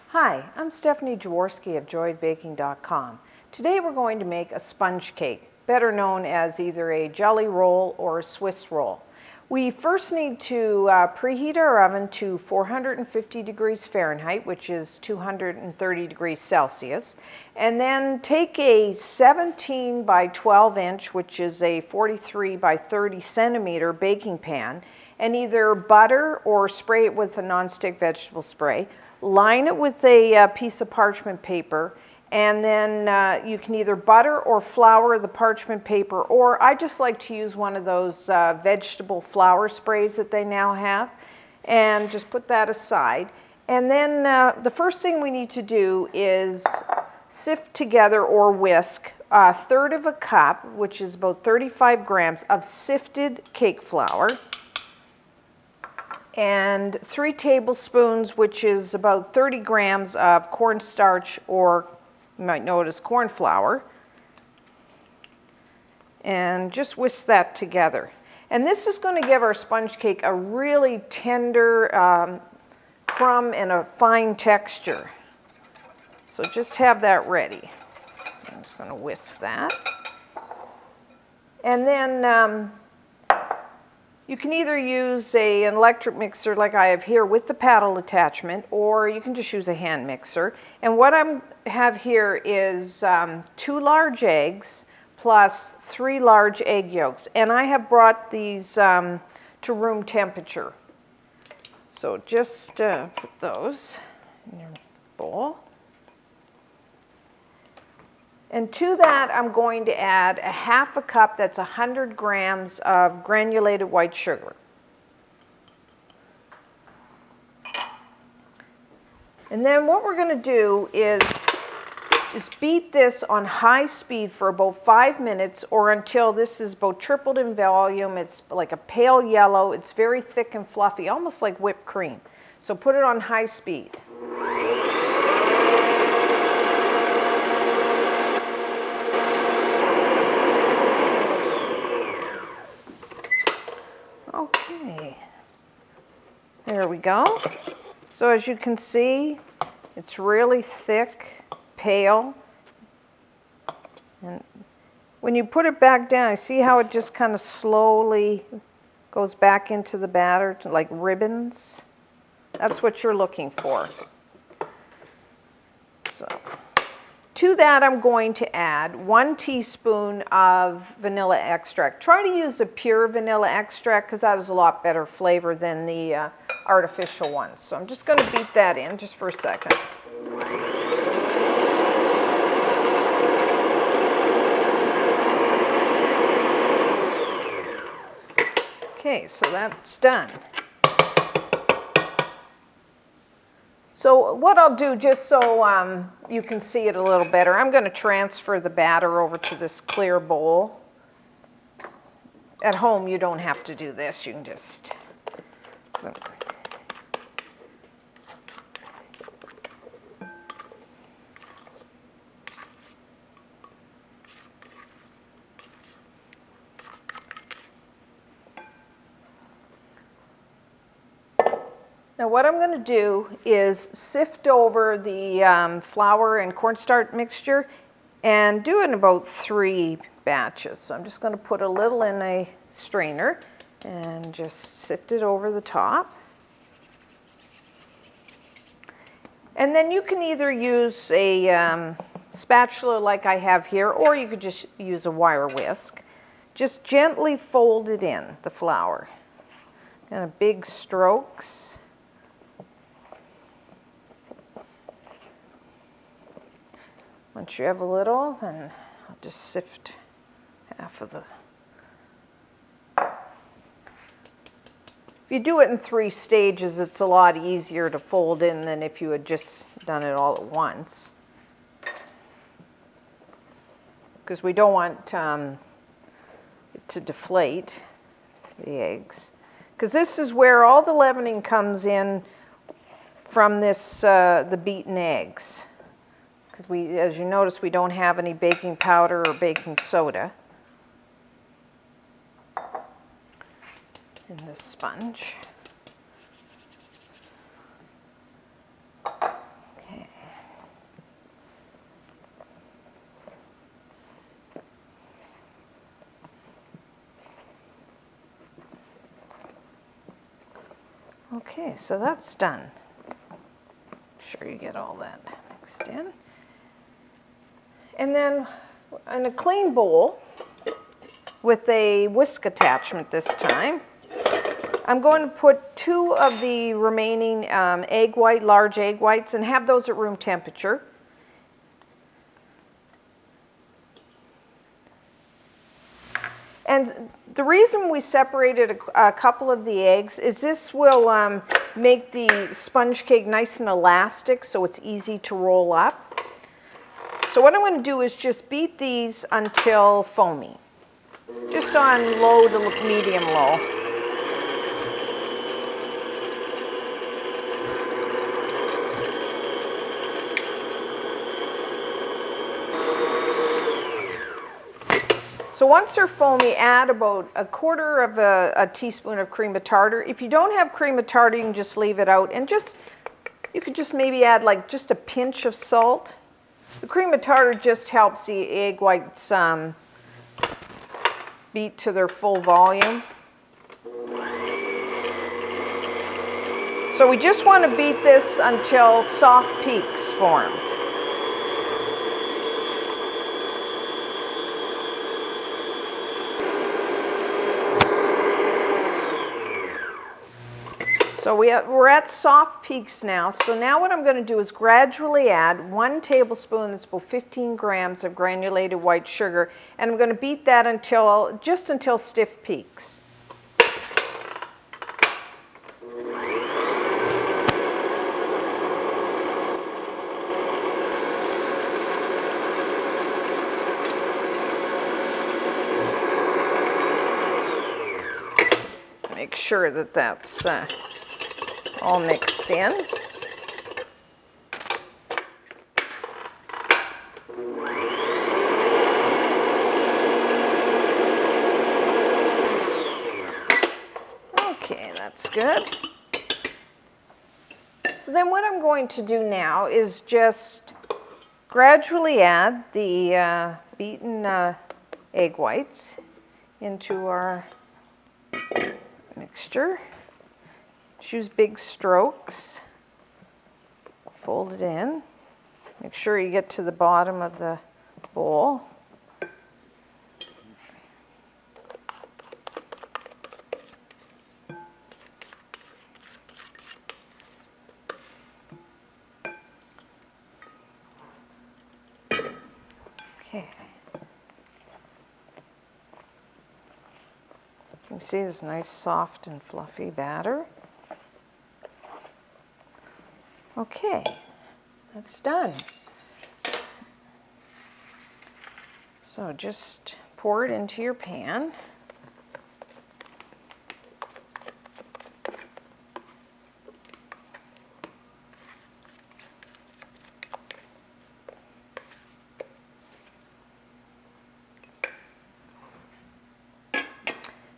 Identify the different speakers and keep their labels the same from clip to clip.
Speaker 1: Hi, I'm Stephanie Jaworski of joyofbaking.com. Today we're going to make a sponge cake, better known as either a jelly roll or a Swiss roll. We first need to preheat our oven to 450 degrees Fahrenheit, which is 230 degrees Celsius, and then take a 17 by 12 inch, which is a 43 by 30 centimeter baking pan, and either butter or spray it with a nonstick vegetable spray. Line it with a piece of parchment paper, and then you can either butter or flour the parchment paper, or I just like to use one of those vegetable flour sprays that they now have, and just put that aside. And then the first thing we need to do is sift together or whisk a third of a cup, which is about 35 grams of sifted cake flour, and 3 tablespoons, which is about 30 grams of cornstarch, or you might know it as corn flour, and just whisk that together. And this is going to give our sponge cake a really tender crumb and a fine texture. So just have that ready. I'm just going to whisk that. And then you can either use an electric mixer like I have here with the paddle attachment, or you can just use a hand mixer. And what I have here is 2 large eggs plus 3 large egg yolks. And I have brought these to room temperature. So just put those in your bowl. And to that, I'm going to add a half a cup, that's 100 grams of granulated white sugar. And then what we're going to do is beat this on high speed for about 5 minutes, or until this is about tripled in volume. It's like a pale yellow. It's very thick and fluffy, almost like whipped cream. So put it on high speed. Okay, there we go. So as you can see, it's really thick, pale. And when you put it back down, you see how it just kind of slowly goes back into the batter, like ribbons? That's what you're looking for. So, to that, I'm going to add 1 teaspoon of vanilla extract. Try to use a pure vanilla extract because that is a lot better flavor than the artificial ones. So I'm just going to beat that in just for a second. Okay, so that's done. So what I'll do, just so you can see it a little better, I'm going to transfer the batter over to this clear bowl. At home, you don't have to do this. You can just... Now what I'm going to do is sift over the flour and cornstarch mixture and do it in about 3 batches. So I'm just going to put a little in a strainer and just sift it over the top. And then you can either use a spatula like I have here, or you could just use a wire whisk. Just gently fold it in, the flour. Kind of big strokes. Once you have a little, then I'll just sift half of the... If you do it in 3 stages, it's a lot easier to fold in than if you had just done it all at once. Because we don't want it to deflate the eggs. Because this is where all the leavening comes in from this, the beaten eggs. Because we, as you notice, we don't have any baking powder or baking soda. in this sponge. Okay. Okay, so that's done. Make sure you get all that mixed in. And then in a clean bowl with a whisk attachment this time, I'm going to put 2 of the remaining large egg whites, and have those at room temperature. And the reason we separated a couple of the eggs is this will make the sponge cake nice and elastic, so it's easy to roll up. So what I'm going to do is just beat these until foamy, just on low to medium low. So once they're foamy, add about a quarter of a teaspoon of cream of tartar. If you don't have cream of tartar, you can just leave it out, and you could just maybe add like just a pinch of salt. The cream of tartar just helps the egg whites beat to their full volume. So we just want to beat this until soft peaks form. So we're at soft peaks now. So now what I'm going to do is gradually add 1 tablespoon, that's about 15 grams of granulated white sugar, and I'm going to beat that just until stiff peaks. Make sure that that's all mixed in. Okay, that's good. So then what I'm going to do now is just gradually add the beaten egg whites into our mixture. Choose big strokes, fold it in, make sure you get to the bottom of the bowl. Okay. You can see this nice soft and fluffy batter. Okay, that's done. So just pour it into your pan.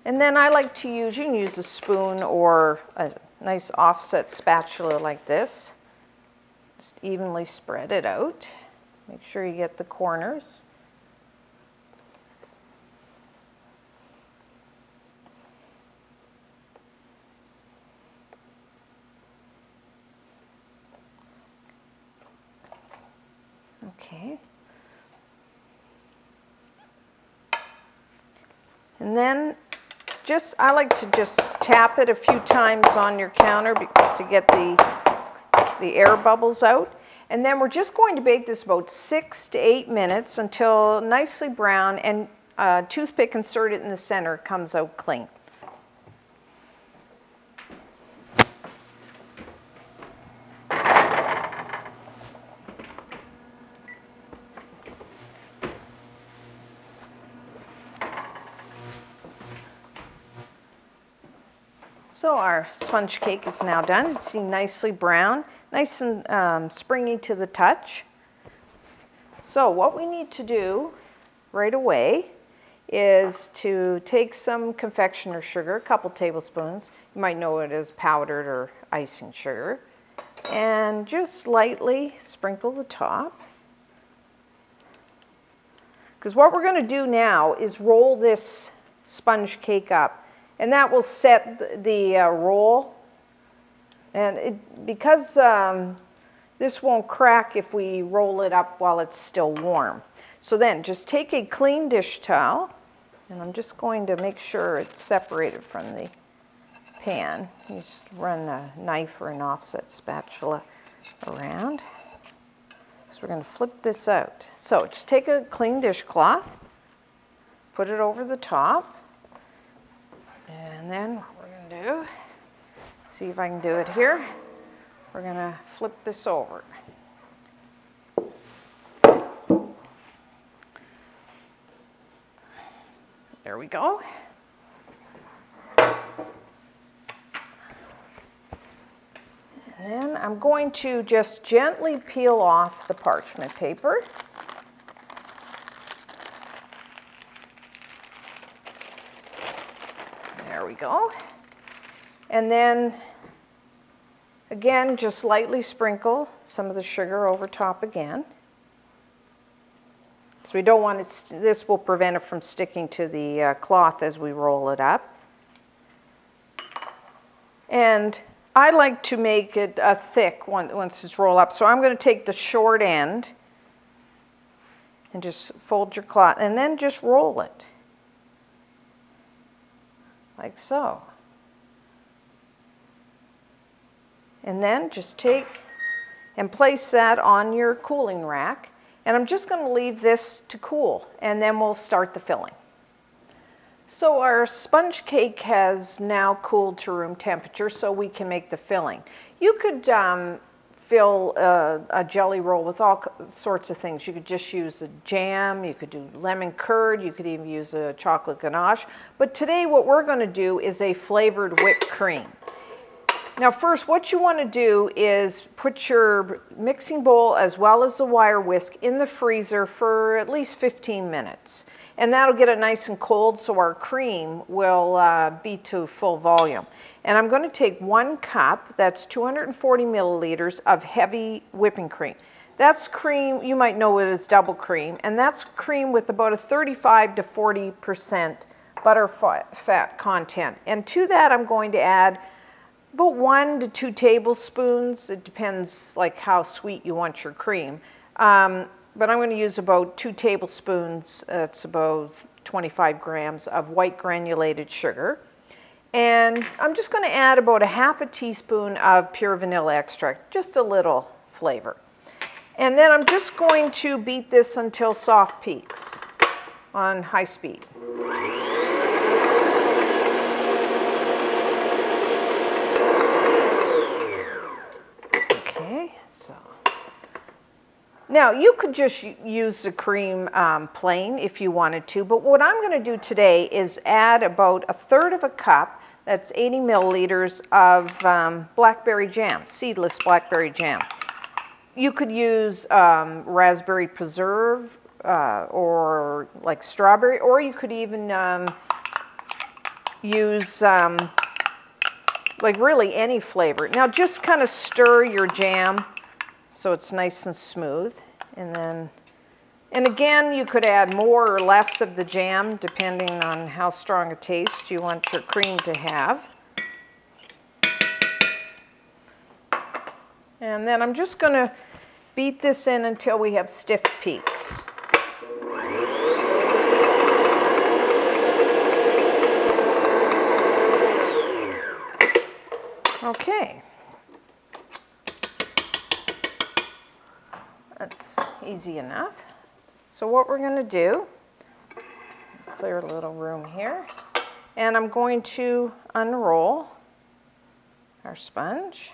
Speaker 1: And then I like to you can use a spoon or a nice offset spatula like this. Just evenly spread it out. Make sure you get the corners. Okay. And then I like to just tap it a few times on your counter to get the air bubbles out. And then we're just going to bake this about 6 to 8 minutes until nicely brown, and a toothpick inserted in the center comes out clean. So our sponge cake is now done. It's nicely brown, nice and springy to the touch. So what we need to do right away is to take some confectioner's sugar, a couple tablespoons. You might know it as powdered or icing sugar. And just lightly sprinkle the top. Because what we're going to do now is roll this sponge cake up. And that will set the roll. And because this won't crack if we roll it up while it's still warm. So then just take a clean dish towel, and I'm just going to make sure it's separated from the pan. You just run a knife or an offset spatula around. So we're going to flip this out. So just take a clean dishcloth, put it over the top, and then what we're going to do, see if I can do it here, we're going to flip this over. There we go. And then I'm going to just gently peel off the parchment paper. There we go. And then, again, just lightly sprinkle some of the sugar over top again. So we don't want it, this will prevent it from sticking to the cloth as we roll it up. And I like to make it thick once it's rolled up. So I'm going to take the short end and just fold your cloth and then just roll it. Like so. And then just take and place that on your cooling rack. And I'm just going to leave this to cool, and then we'll start the filling. So our sponge cake has now cooled to room temperature, so we can make the filling. You could fill a jelly roll with all sorts of things. You could just use a jam, you could do lemon curd, you could even use a chocolate ganache. But today what we're going to do is a flavored whipped cream. Now first, what you want to do is put your mixing bowl as well as the wire whisk in the freezer for at least 15 minutes. And that'll get it nice and cold so our cream will be to full volume. And I'm going to take 1 cup, that's 240 milliliters of heavy whipping cream. That's cream, you might know it as double cream, and that's cream with about a 35 to 40% butter fat content. And to that I'm going to add about 1 to 2 tablespoons. It depends like how sweet you want your cream. But I'm going to use about 2 tablespoons, it's about 25 grams of white granulated sugar. And I'm just going to add about a half a teaspoon of pure vanilla extract, just a little flavor. And then I'm just going to beat this until soft peaks on high speed. So now you could just use the cream plain if you wanted to, but what I'm going to do today is add about 1/3 cup, that's 80 milliliters of blackberry jam, seedless blackberry jam. You could use raspberry preserve or like strawberry, or you could even use like really any flavor. Now just kind of stir your jam so it's nice and smooth. And again, you could add more or less of the jam depending on how strong a taste you want your cream to have. And then I'm just going to beat this in until we have stiff peaks. Okay. That's easy enough. So what we're going to do, clear a little room here, and I'm going to unroll our sponge.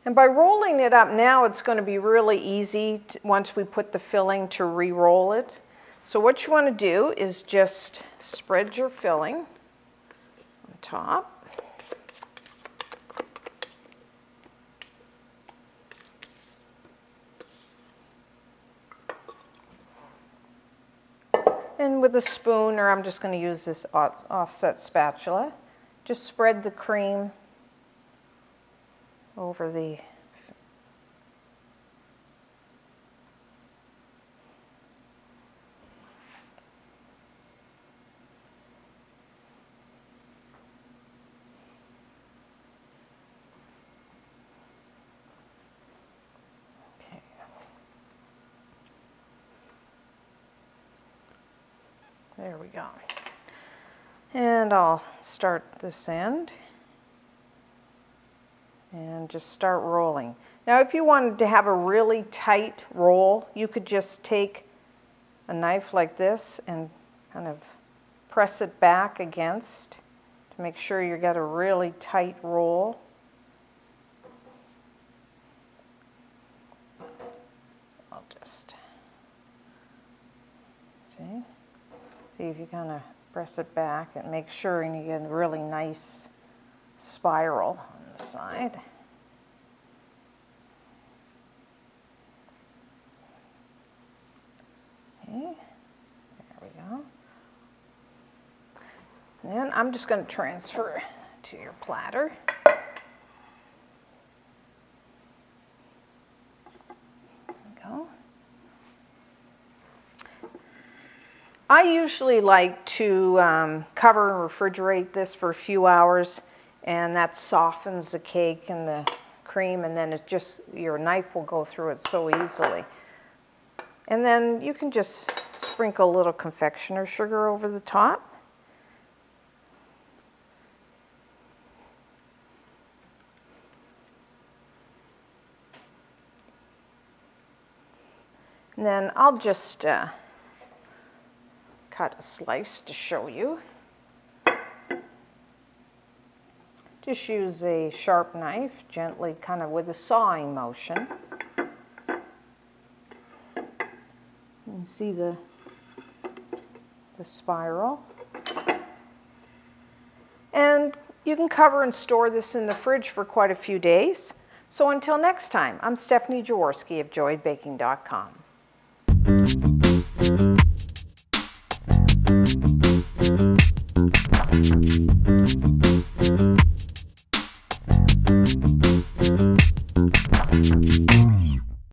Speaker 1: And by rolling it up now, it's going to be really easy once we put the filling to re-roll it. So what you want to do is just spread your filling on top. And with a spoon, or I'm just going to use this offset spatula, just spread the cream over the There we go. And I'll start this end and just start rolling. Now if you wanted to have a really tight roll, you could just take a knife like this and kind of press it back against to make sure you got a really tight roll. I'll just see if you kind of press it back and make sure and you get a really nice spiral on the side. Okay, there we go. Then I'm just going to transfer to your platter. There we go. I usually like to cover and refrigerate this for a few hours, and that softens the cake and the cream, and then it just, your knife will go through it so easily. And then you can just sprinkle a little confectioner sugar over the top. And then I'll just cut a slice to show you. Just use a sharp knife, gently, kind of with a sawing motion. You can see the spiral. And you can cover and store this in the fridge for quite a few days. So until next time, I'm Stephanie Jaworski of joybaking.com.